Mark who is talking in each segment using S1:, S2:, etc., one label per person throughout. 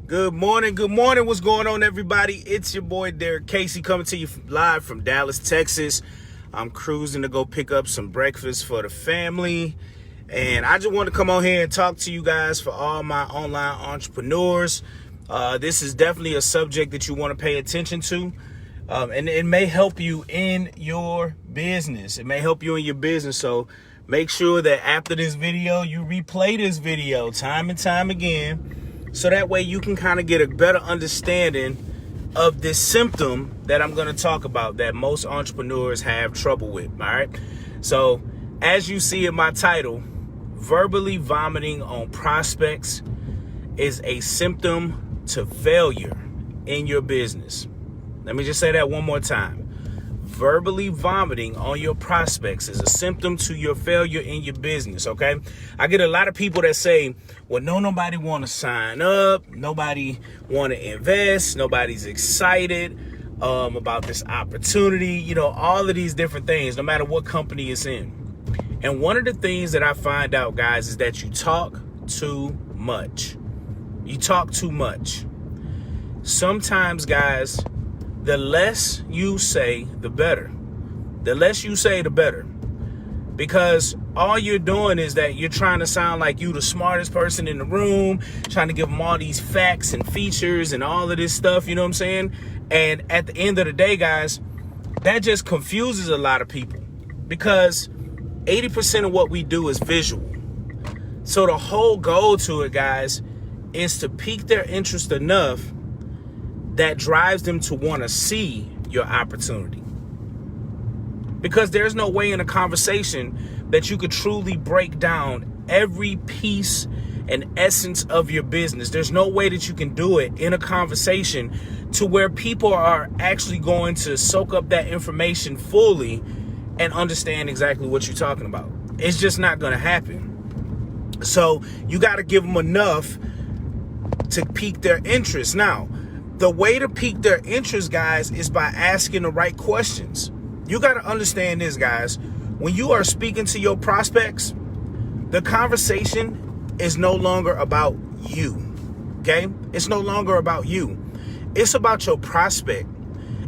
S1: Good morning. What's going on, everybody? It's your boy Derrick Casey coming to you live from Dallas, Texas. I'm cruising to go pick up some breakfast for the family. And I just want to come on here and talk to you guys for all my online entrepreneurs. This is definitely a subject that you want to pay attention to. And it may help you in your business. So make sure that after this video, you replay this video time and time again. So that way you can kind of get a better understanding of this symptom that I'm going to talk about that most entrepreneurs have trouble with. All right. So as you see in my title, verbally vomiting on prospects is a symptom to failure in your business. Let me just say that one more time. Verbally vomiting on your prospects is a symptom to your failure in your business, okay? I get a lot of people that say, well, nobody want to sign up. Nobody want to invest. Nobody's excited about this opportunity. You know, all of these different things, no matter what company it's in. And one of the things that I find out, guys, is that you talk too much. You talk too much. Sometimes, guys, the less you say, the better. The less you say, the better. Because all you're doing is that you're trying to sound like you the smartest person in the room, trying to give them all these facts and features and all of this stuff, you know what I'm saying? And at the end of the day, guys, that just confuses a lot of people because 80% of what we do is visual. So the whole goal to it, guys, is to pique their interest enough that drives them to want to see your opportunity. Because there's no way in a conversation that you could truly break down every piece and essence of your business. There's no way that you can do it in a conversation to where people are actually going to soak up that information fully and understand exactly what you're talking about. It's just not going to happen. So you got to give them enough to pique their interest. Now, the way to pique their interest, guys, is by asking the right questions. You got to understand this, guys. When you are speaking to your prospects, the conversation is no longer about you, okay? It's no longer about you. It's about your prospect.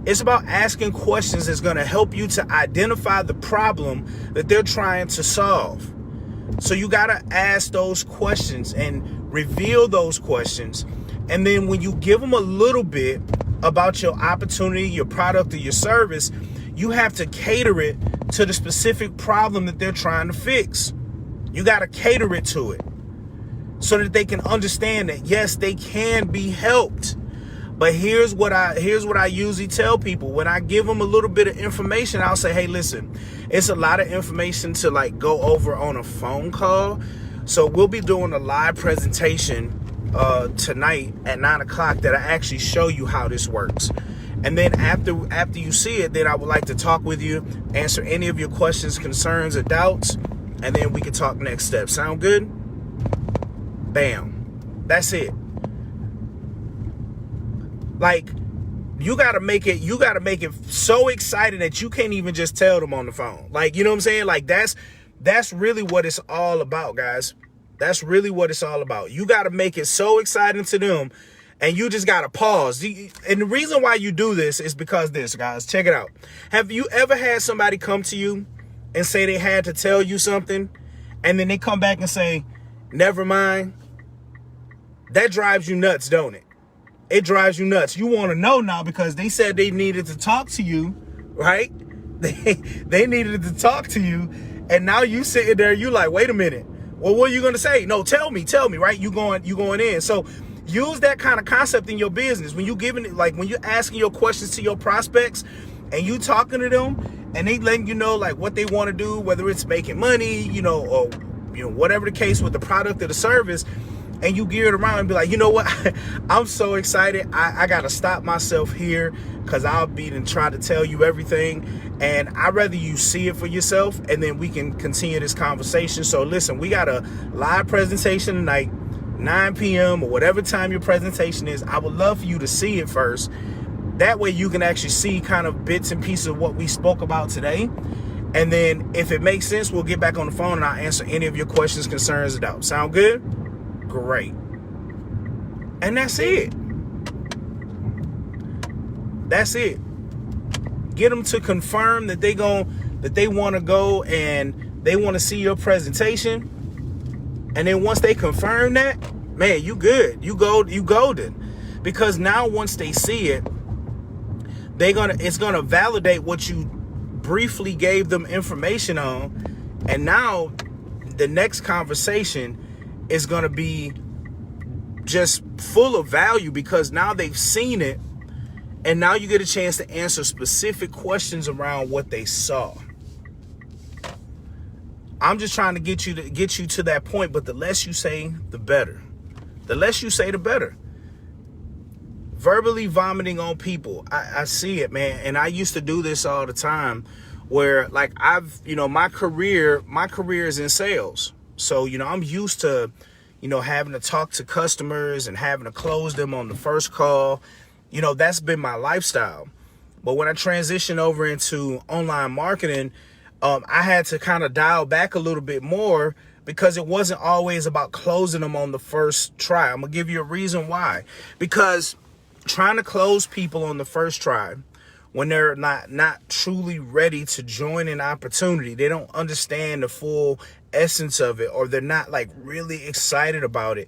S1: It's about asking questions that's going to help you to identify the problem that they're trying to solve. So you got to ask those questions and reveal those questions. And then when you give them a little bit about your opportunity, your product, or your service, you have to cater it to the specific problem that they're trying to fix. You got to cater it to it so that they can understand that, yes, they can be helped. But here's what I usually tell people. When I give them a little bit of information, I'll say, hey, listen, it's a lot of information to like go over on a phone call. So we'll be doing a live presentation tonight at 9 o'clock that I actually show you how this works. And then after you see it, then I would like to talk with you, answer any of your questions, concerns, or doubts, and then we can talk next steps. Sound good? Bam. That's it. Like, you gotta make it so exciting that you can't even just tell them on the phone. Like, you know what I'm saying? Like, that's really what it's all about, guys. That's really what it's all about. You got to make it so exciting to them, and you just got to pause. And the reason why you do this is because this, guys. Check it out. Have you ever had somebody come to you and say they had to tell you something, and then they come back and say, never mind? That drives you nuts, don't it? It drives you nuts. You want to know now because they said they needed to talk to you, right? They needed to talk to you, and now you sitting there, you like, wait a minute. Well, what are you going to say? No, tell me, right? You going in. So use that kind of concept in your business. When you giving it, like when you're asking your questions to your prospects and you talking to them and they letting you know like what they want to do, whether it's making money, or, whatever the case with the product or the service, and you gear it around and be like, you know what? I'm so excited. I got to stop myself here because I'll be and try to tell you everything. And I'd rather you see it for yourself and then we can continue this conversation. So listen, we got a live presentation tonight, 9 p.m. or whatever time your presentation is. I would love for you to see it first. That way you can actually see kind of bits and pieces of what we spoke about today. And then if it makes sense, we'll get back on the phone and I'll answer any of your questions, concerns, or doubts. Sound good? Great. And that's it. That's it. Get them to confirm that they want to go and they want to see your presentation. And then once they confirm that, man, you good. You golden. Because now once they see it, it's gonna validate what you briefly gave them information on. And now the next conversation is gonna be just full of value, because now they've seen it, and now you get a chance to answer specific questions around what they saw. I'm just trying to get you to that point, but the less you say, the better. The less you say, the better. Verbally vomiting on people, I see it, man, and I used to do this all the time. Where, like, my career is in sales, so I'm used to having to talk to customers and having to close them on the first call. That's been my lifestyle. But when I transitioned over into online marketing, I had to kind of dial back a little bit more, because it wasn't always about closing them on the first try. I'm gonna give you a reason why. Because trying to close people on the first try, when they're not truly ready to join an opportunity, they don't understand the full essence of it, or they're not like really excited about it,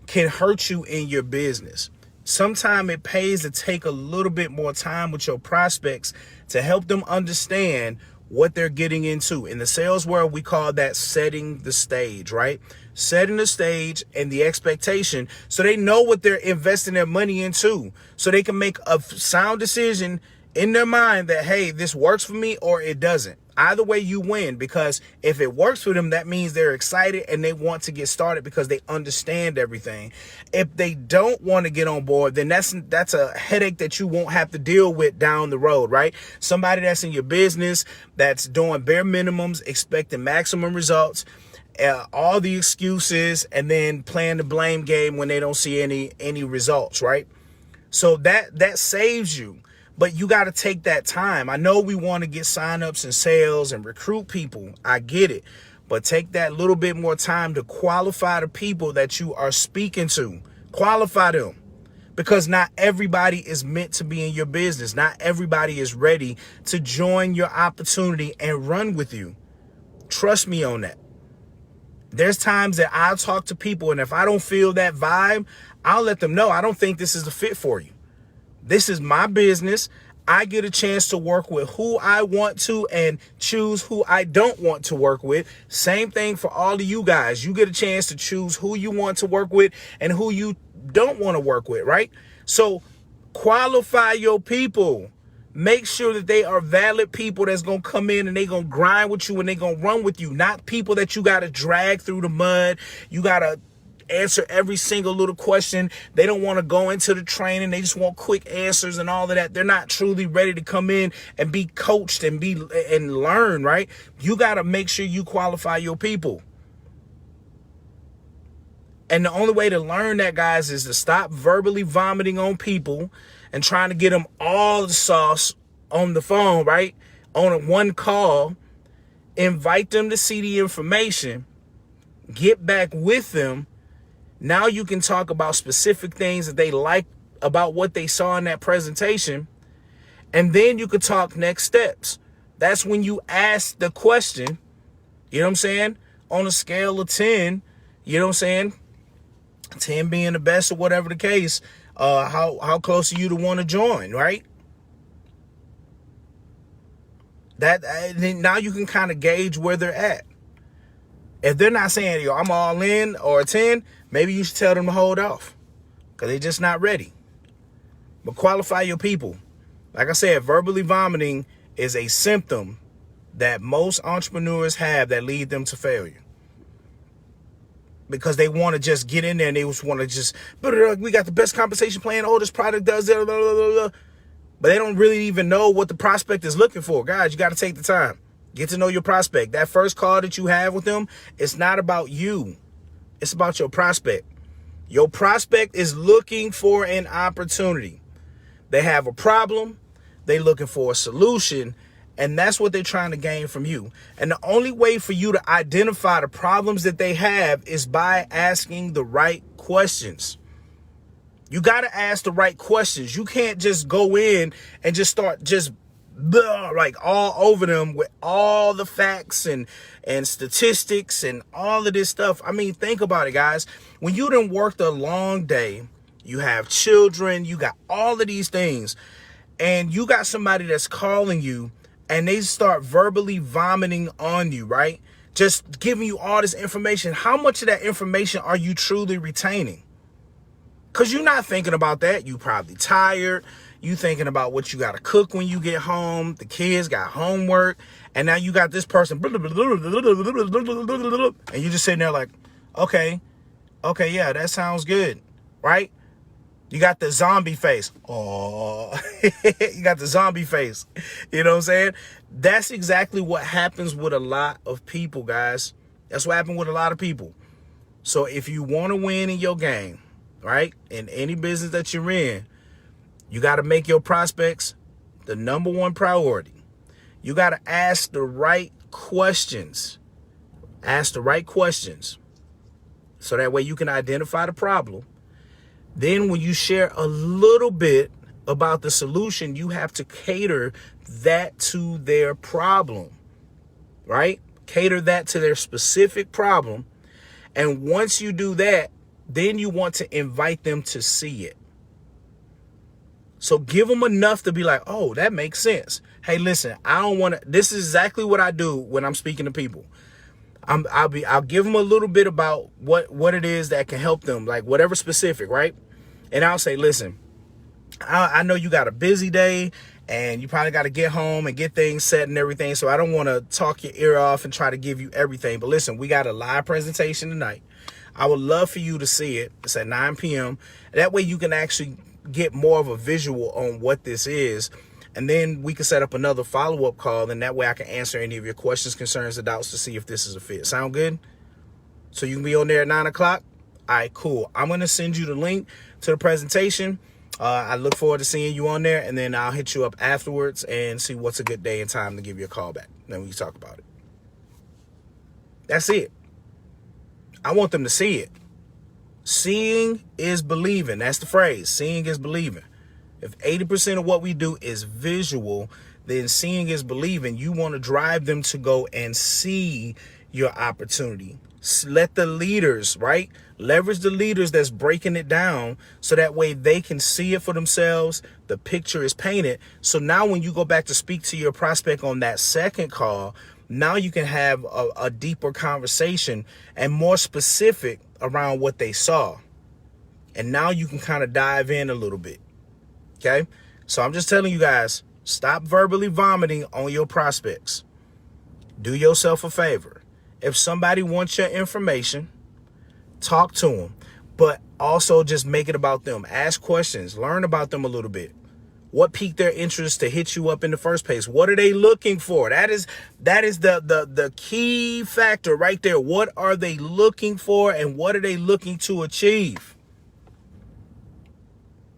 S1: can hurt you in your business. Sometimes it pays to take a little bit more time with your prospects to help them understand what they're getting into. In the sales world, we call that setting the stage, right? Setting the stage and the expectation, so they know what they're investing their money into, so they can make a sound decision in their mind that, hey, this works for me or it doesn't. Either way, you win, because if it works for them, that means they're excited and they want to get started because they understand everything. If they don't want to get on board, then that's a headache that you won't have to deal with down the road, right? Somebody that's in your business that's doing bare minimums, expecting maximum results, all the excuses, and then playing the blame game when they don't see any results, right? So that saves you. But you got to take that time. I know we want to get signups and sales and recruit people. I get it. But take that little bit more time to qualify the people that you are speaking to. Qualify them. Because not everybody is meant to be in your business. Not everybody is ready to join your opportunity and run with you. Trust me on that. There's times that I'll talk to people, and if I don't feel that vibe, I'll let them know I don't think this is the fit for you. This is my business. I get a chance to work with who I want to and choose who I don't want to work with. Same thing for all of you guys. You get a chance to choose who you want to work with and who you don't want to work with, right? So qualify your people. Make sure that they are valid people that's going to come in and they going to grind with you and they going to run with you. Not people that you got to drag through the mud. You got to answer every single little question. They don't want to go into the training. They just want quick answers and all of that. They're not truly ready to come in and be coached and learn, right? You got to make sure you qualify your people. And the only way to learn that, guys, is to stop verbally vomiting on people and trying to get them all the sauce on the phone, right? On one call. Invite them to see the information. Get back with them. Now you can talk about specific things that they like about what they saw in that presentation. And then you could talk next steps. That's when you ask the question, you know what I'm saying? On a scale of 10, you know what I'm saying? 10 being the best or whatever the case, how close are you to want to join, right? Then now you can kind of gauge where they're at. If they're not saying, yo, I'm all in or a 10, maybe you should tell them to hold off because they're just not ready. But qualify your people. Like I said, verbally vomiting is a symptom that most entrepreneurs have that lead them to failure. Because they want to just get in there and they just want to just, we got the best compensation plan. Oh, this product does that, blah, blah, blah, blah. But they don't really even know what the prospect is looking for. Guys, you got to take the time. Get to know your prospect. That first call that you have with them, it's not about you. It's about your prospect. Your prospect is looking for an opportunity. They have a problem. They're looking for a solution. And that's what they're trying to gain from you. And the only way for you to identify the problems that they have is by asking the right questions. You got to ask the right questions. You can't just go in and just start just like all over them with all the facts and statistics and all of this stuff. I mean, think about it, guys. When you done worked a long day, you have children, you got all of these things, and you got somebody that's calling you and they start verbally vomiting on you, right? Just giving you all this information. How much of that information are you truly retaining? Because you're not thinking about that. You probably tired. You thinking about what you got to cook when you get home. The kids got homework. And now you got this person. And you're just sitting there like, okay, yeah, that sounds good, right? You got the zombie face. Oh, you got the zombie face. You know what I'm saying? That's exactly what happens with a lot of people, guys. That's what happened with a lot of people. So if you want to win in your game, right, in any business that you're in, you got to make your prospects the number one priority. You got to ask the right questions. Ask the right questions. So that way you can identify the problem. Then when you share a little bit about the solution, you have to cater that to their problem, right? Cater that to their specific problem. And once you do that, then you want to invite them to see it. So give them enough to be like, oh, that makes sense. Hey, listen, I don't want to, this is exactly what I do when I'm speaking to people. I'll give them a little bit about what it is that can help them, like whatever specific, right? And I'll say, listen, I know you got a busy day and you probably got to get home and get things set and everything. So I don't want to talk your ear off and try to give you everything. But listen, we got a live presentation tonight. I would love for you to see it. It's at 9 p.m. That way you can actually get more of a visual on what this is. And then we can set up another follow-up call. And that way I can answer any of your questions, concerns, or doubts to see if this is a fit. Sound good? So you can be on there at 9 o'clock. All right, cool. I'm going to send you the link to the presentation. I look forward to seeing you on there. And then I'll hit you up afterwards and see what's a good day and time to give you a call back. Then we can talk about it. That's it. I want them to see it. Seeing is believing. That's the phrase. Seeing is believing. If 80% of what we do is visual, then seeing is believing. You want to drive them to go and see your opportunity. Let the leaders, right? Leverage the leaders that's breaking it down so that way they can see it for themselves. The picture is painted. So now when you go back to speak to your prospect on that second call, now you can have a deeper conversation and more specific around what they saw. And now you can kind of dive in a little bit. Okay? So I'm just telling you guys, stop verbally vomiting on your prospects. Do yourself a favor. If somebody wants your information, talk to them, but also just make it about them. Ask questions, learn about them a little bit. What piqued their interest to hit you up in the first place? What are they looking for? That is the key factor right there. What are they looking for and what are they looking to achieve?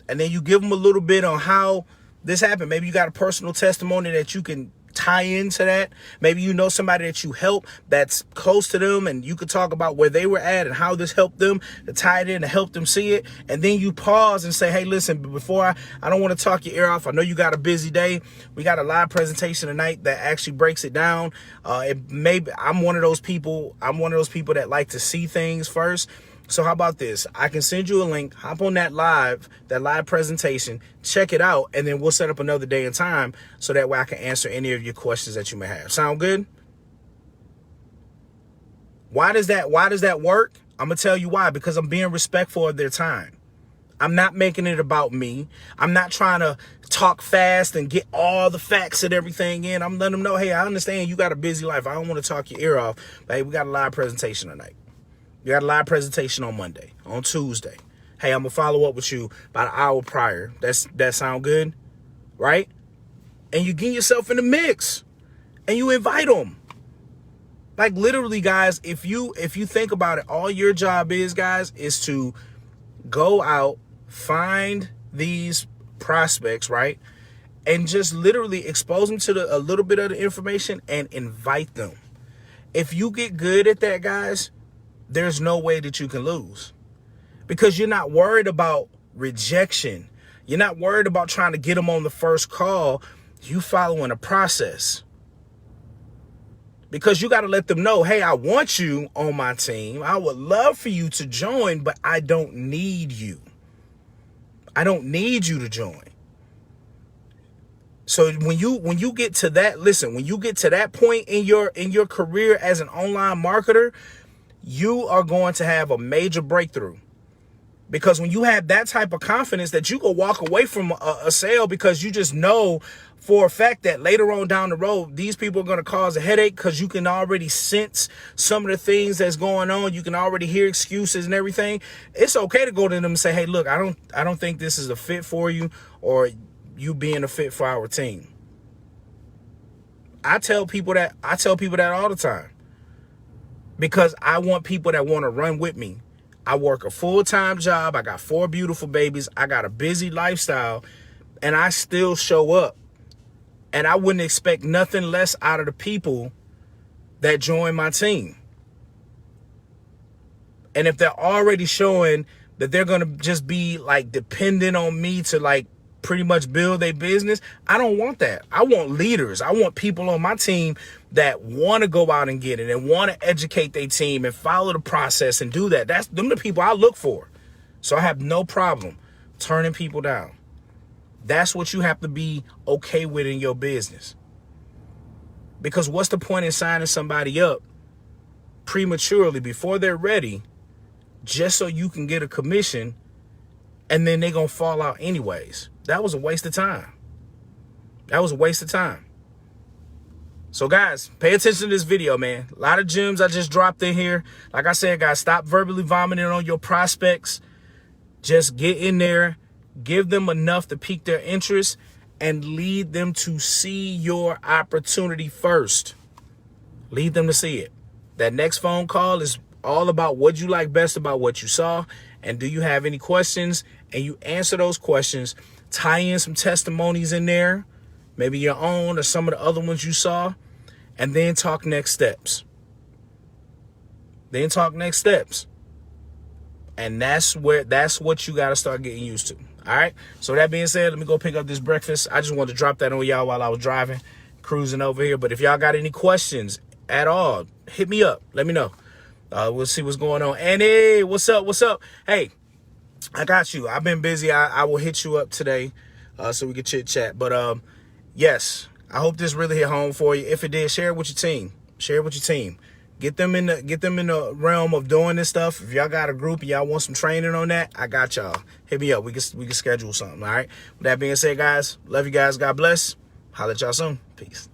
S1: And then you give them a little bit on how this happened. Maybe you got a personal testimony that you can tie into that. Maybe you know somebody that you help that's close to them and you could talk about where they were at and how this helped them to tie it in and help them see it. And then you pause and say, hey, listen, before I don't want to talk your ear off. I know you got a busy day. We got a live presentation tonight that actually breaks it down. I'm one of those people that like to see things first. So how about this? I can send you a link, hop on that live presentation, check it out, and then we'll set up another day and time so that way I can answer any of your questions that you may have. Sound good? Why does that work? I'm going to tell you why. Because I'm being respectful of their time. I'm not making it about me. I'm not trying to talk fast and get all the facts and everything in. I'm letting them know, hey, I understand you got a busy life. I don't want to talk your ear off. But hey, we got a live presentation tonight. You got a live presentation on Monday, on Tuesday. Hey, I'm going to follow up with you about an hour prior. That sound good? Right? And you get yourself in the mix and you invite them. Like literally, guys, if you think about it, all your job is, guys, is to go out, find these prospects, right? And just literally expose them to a little bit of the information and invite them. If you get good at that, guys, there's no way that you can lose because you're not worried about rejection. You're not worried about trying to get them on the first call. You following a process. Because you got to let them know, hey, I want you on my team. I would love for you to join, but I don't need you. I don't need you to join. So when you get to that, listen, when you get to that point in your career as an online marketer, you are going to have a major breakthrough. Because when you have that type of confidence that you can walk away from a sale because you just know for a fact that later on down the road, these people are going to cause a headache because you can already sense some of the things that's going on. You can already hear excuses and everything. It's okay to go to them and say, hey, look, I don't think this is a fit for you, or you being a fit for our team. I tell people that all the time because I want people that want to run with me. I work a full-time job. I got 4 beautiful babies. I got a busy lifestyle, and I still show up. And I wouldn't expect nothing less out of the people that join my team. And if they're already showing that they're going to just be like dependent on me to like pretty much build their business, I don't want that. I want leaders. I want people on my team that want to go out and get it and want to educate their team and follow the process and do that. That's them the people I look for. So I have no problem turning people down. That's what you have to be okay with in your business. Because what's the point in signing somebody up prematurely before they're ready just so you can get a commission and then they're going to fall out anyways? That was a waste of time. That was a waste of time. So guys, pay attention to this video, man. A lot of gems I just dropped in here. Like I said, guys, stop verbally vomiting on your prospects. Just get in there. Give them enough to pique their interest and lead them to see your opportunity first. Lead them to see it. That next phone call is all about what you like best about what you saw. And do you have any questions? And you answer those questions. Tie in some testimonies in there, maybe your own or some of the other ones you saw, and then talk next steps. And that's what you got to start getting used to. All right. So that being said, let me go pick up this breakfast. I just wanted to drop that on y'all while I was driving, cruising over here. But if y'all got any questions at all, hit me up. Let me know. We'll see what's going on. And hey, what's up? Hey, I got you. I've been busy. I will hit you up today so we can chit chat. But yes, I hope this really hit home for you. If it did, share it with your team. Get them in the realm of doing this stuff. If y'all got a group and y'all want some training on that, I got y'all. Hit me up. We can schedule something. All right. With that being said, guys, love you guys. God bless. Holla at y'all soon. Peace.